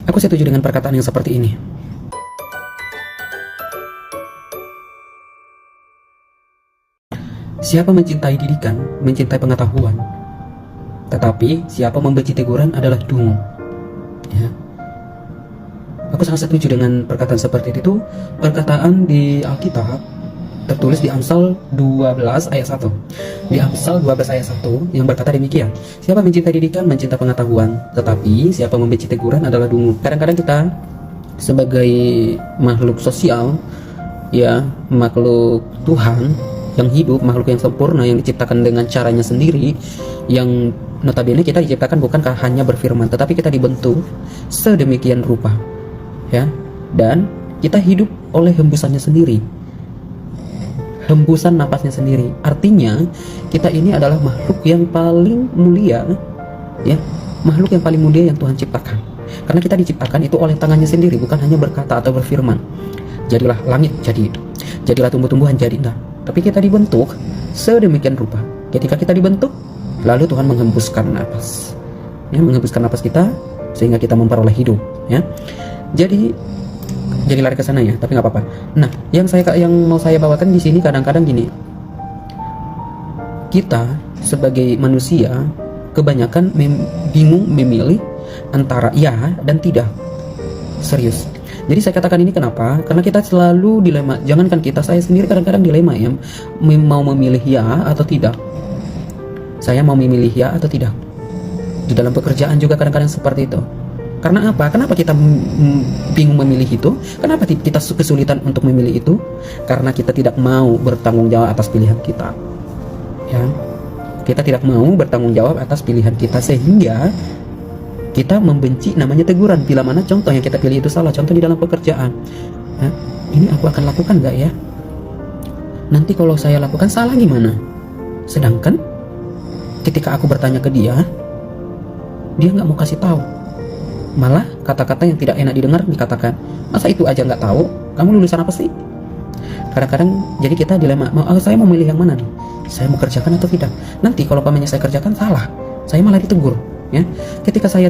Aku setuju dengan perkataan yang seperti ini. Siapa mencintai didikan, mencintai pengetahuan. Tetapi siapa membenci teguran adalah dungu. Ya. Aku sangat setuju dengan perkataan seperti itu. Perkataan di Alkitab tertulis di Amsal 12 ayat 1. Di Amsal 12 ayat 1 yang berkata demikian. Siapa mencintai didikan, mencintai pengetahuan. Tetapi siapa membenci teguran adalah dungu. Kadang-kadang kita sebagai makhluk sosial, ya, makhluk Tuhan yang hidup, makhluk yang sempurna, yang diciptakan dengan caranya sendiri, yang notabene kita diciptakan bukan hanya berfirman, tetapi kita dibentuk sedemikian rupa, ya, dan kita hidup oleh hembusannya sendiri, hembusan napasnya sendiri. Artinya kita ini adalah makhluk yang paling mulia, ya, makhluk yang paling mulia yang Tuhan ciptakan, karena kita diciptakan itu oleh tangannya sendiri, bukan hanya berkata atau berfirman, jadilah langit jadi, jadilah tumbuh-tumbuhan jadi, enggak. Tapi kita dibentuk sedemikian rupa. Ketika kita dibentuk, lalu Tuhan menghembuskan napas, ya, menghembuskan napas kita sehingga kita memperoleh hidup, ya. Jadi lari ke sana ya, tapi nggak apa-apa. Nah, yang mau saya bawakan di sini kadang-kadang gini. Kita sebagai manusia kebanyakan bingung memilih antara ya dan tidak. Serius. Jadi saya katakan ini kenapa? Karena kita selalu dilema. Jangankan kita, saya sendiri kadang-kadang dilema ya, mau memilih ya atau tidak. Saya mau memilih ya atau tidak. Di dalam pekerjaan juga kadang-kadang seperti itu. Karena apa? Kenapa kita bingung memilih itu? Kenapa kita kesulitan untuk memilih itu? Karena kita tidak mau bertanggung jawab atas pilihan kita. Ya. Kita tidak mau bertanggung jawab atas pilihan kita, sehingga kita membenci namanya teguran. Bila mana contoh yang kita pilih itu salah, contoh di dalam pekerjaan, ya, ini aku akan lakukan gak ya? Nanti kalau saya lakukan salah gimana? Sedangkan ketika aku bertanya ke dia nggak mau kasih tahu. Malah kata-kata yang tidak enak didengar dikatakan, masa itu aja nggak tahu? Kamu lulusan apa sih? Kadang-kadang jadi kita dilema, saya mau milih yang mana nih? Saya mau kerjakan atau tidak? Nanti kalau pamannya saya kerjakan salah, saya malah ditegur. Ya, ketika saya